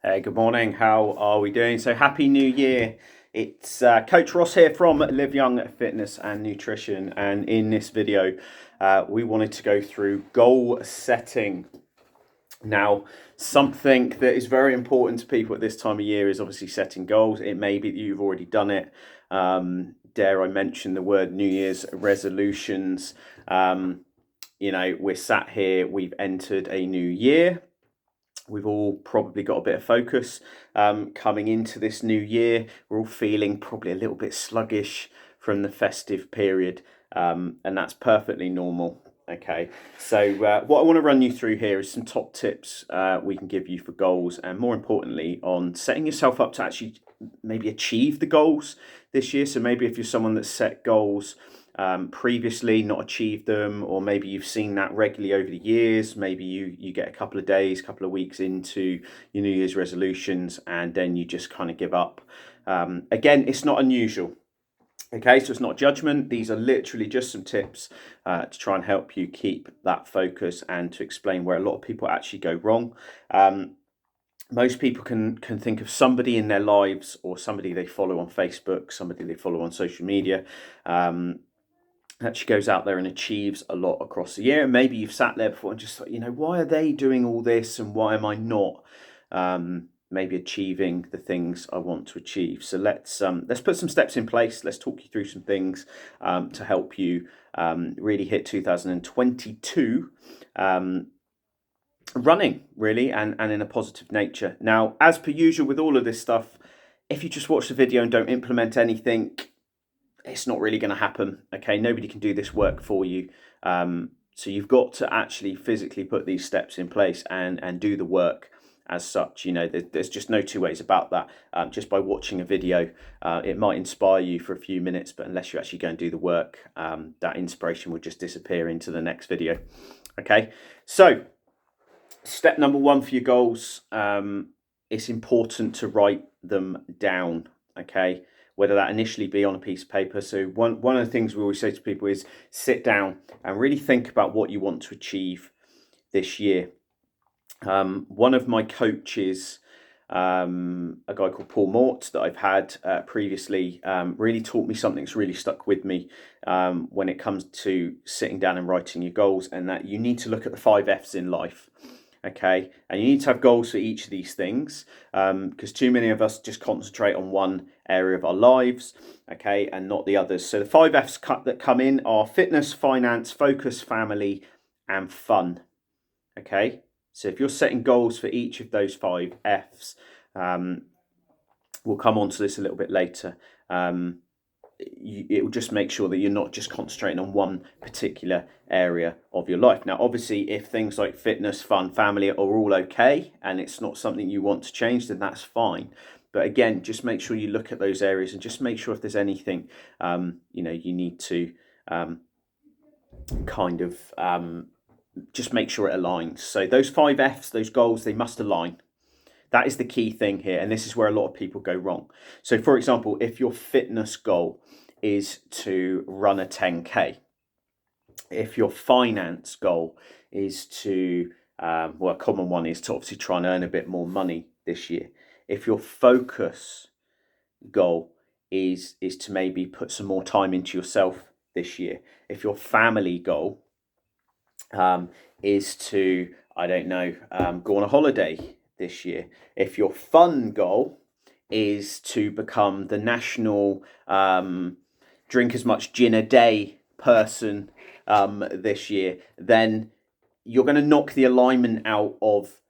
Hey, good morning. How are we doing? So, happy New Year. It's Coach Ross here from Live Young Fitness and Nutrition. And in this video, we wanted to go through goal setting. Now, something that is very important to people at this time of year is obviously setting goals. It may be that you've already done it. Dare I mention the word New Year's resolutions? We're sat here, we've entered a new year. We've all probably got a bit of focus coming into this new year. We're all feeling probably a little bit sluggish from the festive period, and that's perfectly normal. Okay, so what I want to run you through here is some top tips we can give you for goals, and more importantly, on setting yourself up to actually maybe achieve the goals this year. So maybe if you're someone that's set goals previously, not achieved them, or maybe you've seen that regularly over the years. Maybe you get a couple of days, couple of weeks into your New Year's resolutions, and then you just kind of give up. Again, it's not unusual. Okay, so it's not judgment. These are literally just some tips to try and help you keep that focus and to explain where a lot of people actually go wrong. Most people can think of somebody in their lives or somebody they follow on Facebook, somebody they follow on social media, actually goes out there and achieves a lot across the year. Maybe you've sat there before and just thought, why are they doing all this and why am I not maybe achieving the things I want to achieve? So let's put some steps in place. Let's talk you through some things to help you really hit 2022 running, really, and in a positive nature. Now, as per usual with all of this stuff, if you just watch the video and don't implement anything, it's not really going to happen. Okay, nobody can do this work for you. So you've got to actually physically put these steps in place and do the work as such. There's just no two ways about that. Just by watching a video, it might inspire you for a few minutes, but unless you actually go and do the work, that inspiration will just disappear into the next video. Okay, so step number one for your goals, it's important to write them down. Okay, whether that initially be on a piece of paper. So one of the things we always say to people is sit down and really think about what you want to achieve this year. One of my coaches, a guy called Paul Mort that I've had previously, really taught me something that's really stuck with me when it comes to sitting down and writing your goals, and that you need to look at the 5 F's in life. Okay, and you need to have goals for each of these things, because too many of us just concentrate on one area of our lives, okay, and not the others. So the 5 F's that come in are fitness, finance, focus, family, and fun. Okay, so if you're setting goals for each of those 5 F's, we'll come on to this a little bit later. It will just make sure that you're not just concentrating on one particular area of your life. Now, obviously, if things like fitness, fun, family are all okay, and it's not something you want to change, then that's fine. But again, just make sure you look at those areas and just make sure if there's anything, you need to just make sure it aligns. So those 5 F's, those goals, they must align. That is the key thing here, and this is where a lot of people go wrong. So, for example, if your fitness goal is to run a 10K, if your finance goal is to, a common one is to obviously try and earn a bit more money this year. If your focus goal is to maybe put some more time into yourself this year. If your family goal is to, go on a holiday this year. If your fun goal is to become the national drink as much gin a day person this year, then you're going to knock the alignment out of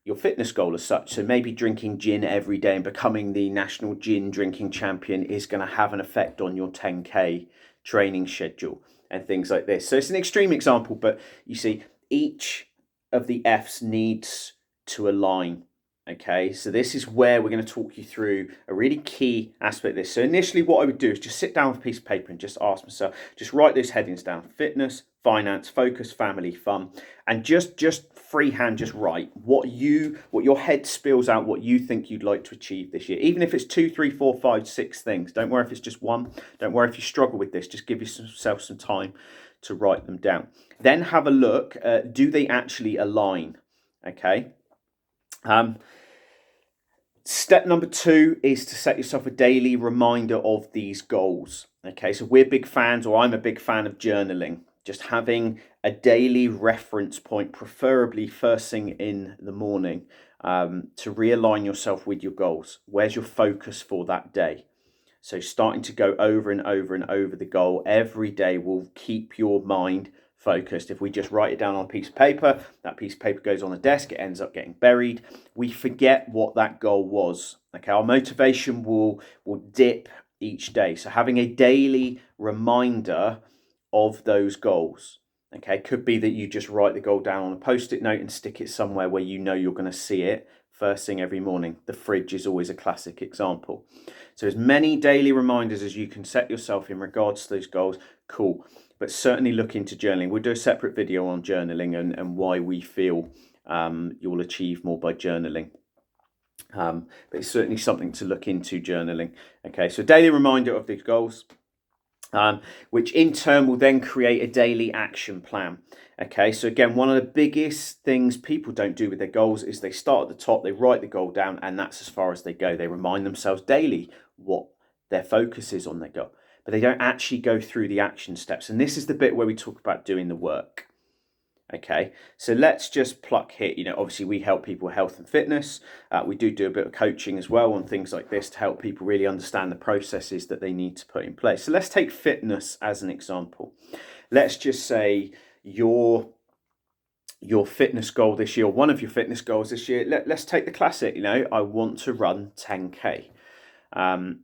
your fitness goal as such. So maybe drinking gin every day and becoming the national gin drinking champion is going to have an effect on your 10K training schedule and things like this. So it's an extreme example, but you see, each of the F's needs to align. Okay, so this is where we're going to talk you through a really key aspect of this. So initially what I would do is just sit down with a piece of paper and just ask myself, just write those headings down: fitness, finance, focus, family, fun, and just freehand, just write what your head spills out, what you think you'd like to achieve this year. Even if it's 2, 3, 4, 5, 6 things. Don't worry if it's just one. Don't worry if you struggle with this. Just give yourself some time to write them down. Then have a look. Do they actually align? Okay. Step number 2 is to set yourself a daily reminder of these goals. Okay, so we're big fans, or I'm a big fan of journaling. Just having a daily reference point, preferably first thing in the morning, to realign yourself with your goals. Where's your focus for that day? So starting to go over and over and over the goal every day will keep your mind focused. If we just write it down on a piece of paper, that piece of paper goes on the desk, it ends up getting buried. We forget what that goal was. Okay, our motivation will dip each day. So having a daily reminder of those goals. Okay, could be that you just write the goal down on a post-it note and stick it somewhere where you know you're going to see it first thing every morning. The fridge is always a classic example. So as many daily reminders as you can set yourself in regards to those goals, cool. But certainly look into journaling. We'll do a separate video on journaling and why we feel you'll achieve more by journaling. But it's certainly something to look into, journaling. Okay, so daily reminder of these goals. Which in turn will then create a daily action plan. Okay, so again, one of the biggest things people don't do with their goals is they start at the top, they write the goal down, and that's as far as they go. They remind themselves daily what their focus is on their goal, but they don't actually go through the action steps. And this is the bit where we talk about doing the work. Okay, so let's just pluck here. Obviously we help people with health and fitness. We do a bit of coaching as well on things like this to help people really understand the processes that they need to put in place. So let's take fitness as an example. Let's just say your fitness goal this year, or one of your fitness goals this year. Let's take the classic, I want to run 10K.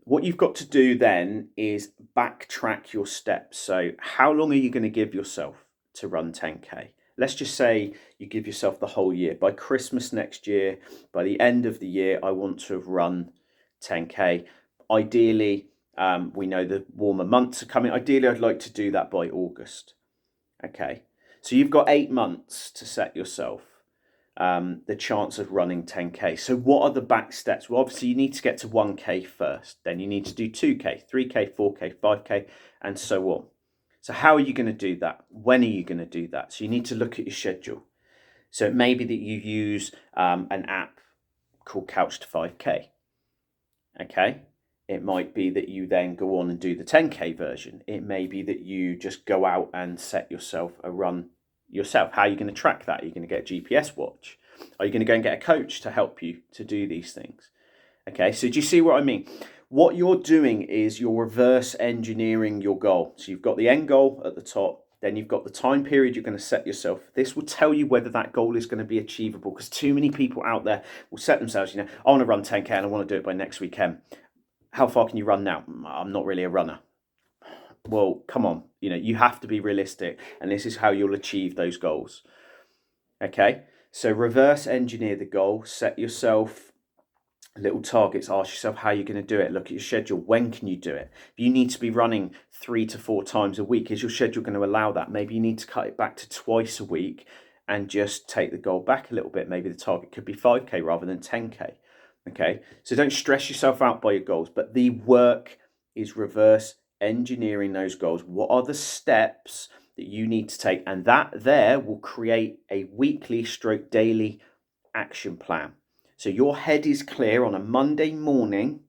What you've got to do then is backtrack your steps. So how long are you going to give yourself to run 10K? Let's just say you give yourself the whole year. By Christmas next year, by the end of the year, I want to have run 10K. Ideally, we know the warmer months are coming. Ideally, I'd like to do that by August. Okay, so you've got 8 months to set yourself the chance of running 10K. So what are the back steps? Well, obviously you need to get to 1K first. Then you need to do 2K, 3K, 4K, 5K, and so on. So how are you going to do that? When are you going to do that? So you need to look at your schedule. So it may be that you use an app called Couch to 5K. Okay. It might be that you then go on and do the 10K version. It may be that you just go out and set yourself a run yourself. How are you going to track that? Are you going to get a GPS watch? Are you going to go and get a coach to help you to do these things? Okay, so do you see what I mean? What you're doing is you're reverse engineering your goal. So you've got the end goal at the top, then you've got the time period you're going to set yourself. This will tell you whether that goal is going to be achievable, because too many people out there will set themselves, I want to run 10K and I want to do it by next weekend. How far can you run now? I'm not really a runner. Well, come on, you have to be realistic, and this is how you'll achieve those goals. Okay, so reverse engineer the goal, set yourself little targets, ask yourself how you're going to do it, look at your schedule, when can you do it? If you need to be running 3 to 4 times a week, is your schedule going to allow that? Maybe you need to cut it back to twice a week and just take the goal back a little bit. Maybe the target could be 5K rather than 10K. Okay, so don't stress yourself out by your goals, but the work is reverse engineering those goals. What are the steps that you need to take? And that there will create a weekly / daily action plan. So your head is clear on a Monday morning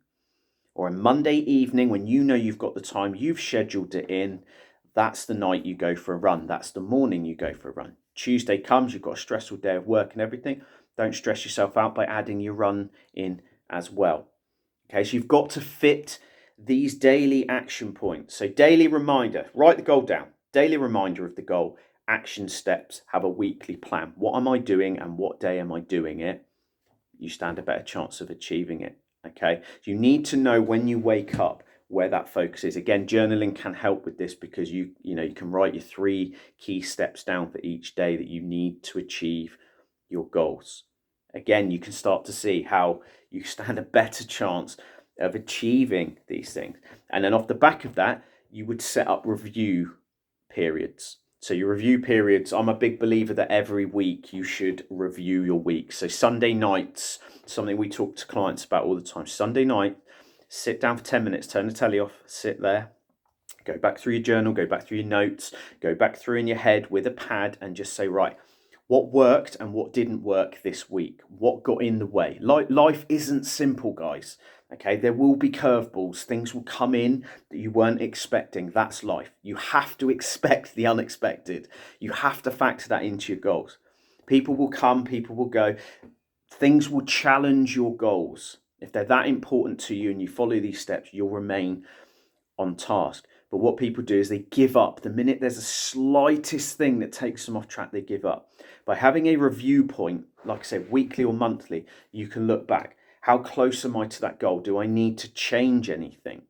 or a Monday evening when you know you've got the time, you've scheduled it in. That's the night you go for a run. That's the morning you go for a run. Tuesday comes, you've got a stressful day of work and everything. Don't stress yourself out by adding your run in as well. Okay, so you've got to fit these daily action points. So daily reminder, write the goal down. Daily reminder of the goal, action steps, have a weekly plan. What am I doing and what day am I doing it? You stand a better chance of achieving it. Okay, so you need to know when you wake up where that focus is. Again, journaling can help with this, because you can write your 3 key steps down for each day that you need to achieve your goals. Again, you can start to see how you stand a better chance of achieving these things. And then off the back of that, you would set up review periods. So your review periods, I'm a big believer that every week you should review your week. So Sunday nights, something we talk to clients about all the time. Sunday night, sit down for 10 minutes, turn the telly off, sit there, go back through your journal, go back through your notes, go back through in your head with a pad and just say, right, What worked and what didn't work this week? What got in the way? Life isn't simple, guys. Okay, there will be curveballs. Things will come in that you weren't expecting. That's life. You have to expect the unexpected. You have to factor that into your goals. People will come, people will go. Things will challenge your goals. If they're that important to you and you follow these steps, you'll remain on task. But what people do is they give up. The minute there's a slightest thing that takes them off track, they give up. By having a review point, like I said, weekly or monthly, you can look back. How close am I to that goal? Do I need to change anything?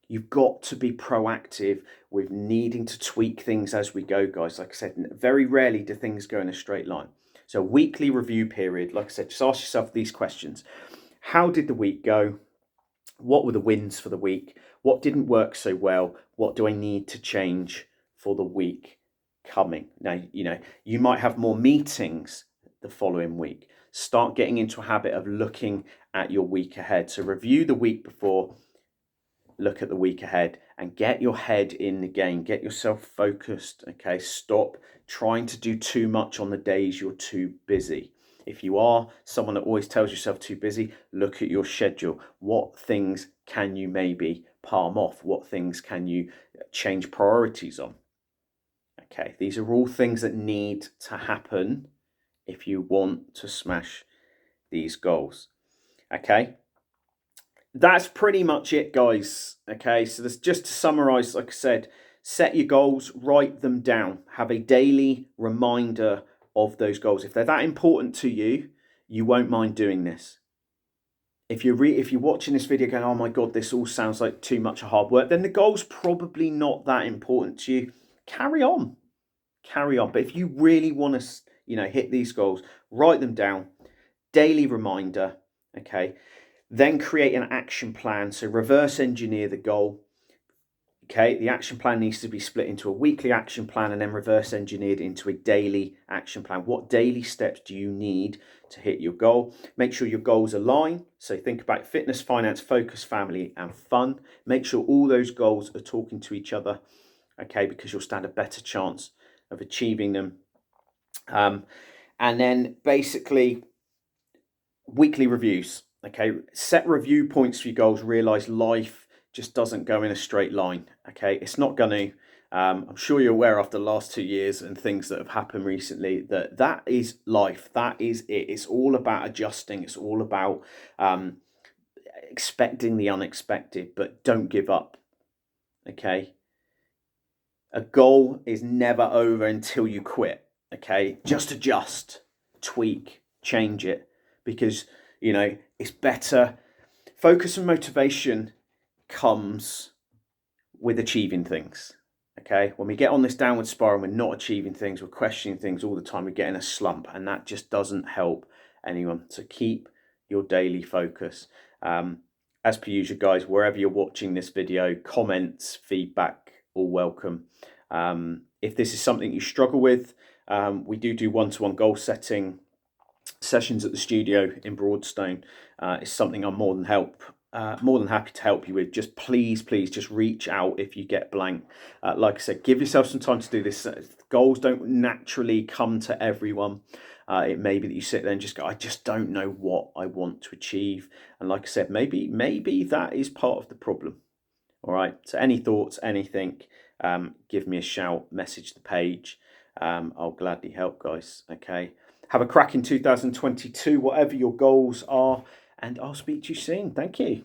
You've got to be proactive with needing to tweak things as we go, guys. Like I said, very rarely do things go in a straight line. So weekly review period, like I said, just ask yourself these questions. How did the week go? What were the wins for the week? What didn't work so well? What do I need to change for the week coming? Now, you might have more meetings the following week. Start getting into a habit of looking at your week ahead. So review the week before, look at the week ahead, and get your head in the game. Get yourself focused, okay? Stop trying to do too much on the days you're too busy. If you are someone that always tells yourself too busy, look at your schedule. What things can you maybe palm off? What things can you change priorities on? Okay, these are all things that need to happen if you want to smash these goals. Okay, that's pretty much it, guys. Okay, so that's just to summarize, like I said, set your goals, write them down, have a daily reminder of those goals. If they're that important to you, you won't mind doing this. If you're watching this video going, oh my God, this all sounds like too much hard work, then the goal's probably not that important to you. Carry on. But if you really want to, hit these goals, write them down, daily reminder, okay? Then create an action plan. So reverse engineer the goal. Okay, the action plan needs to be split into a weekly action plan and then reverse engineered into a daily action plan. What daily steps do you need to hit your goal? Make sure your goals align. So think about fitness, finance, focus, family, and fun. Make sure all those goals are talking to each other, okay, because you'll stand a better chance of achieving them. And then basically weekly reviews. Okay, set review points for your goals. Realize life just doesn't go in a straight line. Okay, it's not going to. I'm sure you're aware after the last 2 years and things that have happened recently that is life. That is it. It's all about adjusting. It's all about expecting the unexpected, but don't give up. Okay, a goal is never over until you quit. Okay, just adjust, tweak, change it, because it's better. Focus and motivation comes with achieving things. Okay, when we get on this downward spiral, we're not achieving things, we're questioning things all the time, we get in a slump, and that just doesn't help anyone. So keep your daily focus. As per usual, guys, wherever you're watching this video, comments, feedback, all welcome. If this is something you struggle with, we do one-to-one goal setting sessions at the studio in Broadstone. It's something I'm more than happy to help you with. Just please just reach out if you get blank. Like I said, give yourself some time to do this. Goals don't naturally come to everyone. It may be that you sit there and just go, I just don't know what I want to achieve. And like I said, maybe that is part of the problem. All right, so any thoughts, anything, give me a shout, message the page. I'll gladly help, guys. Okay, have a crack in 2022, whatever your goals are, and I'll speak to you soon. Thank you.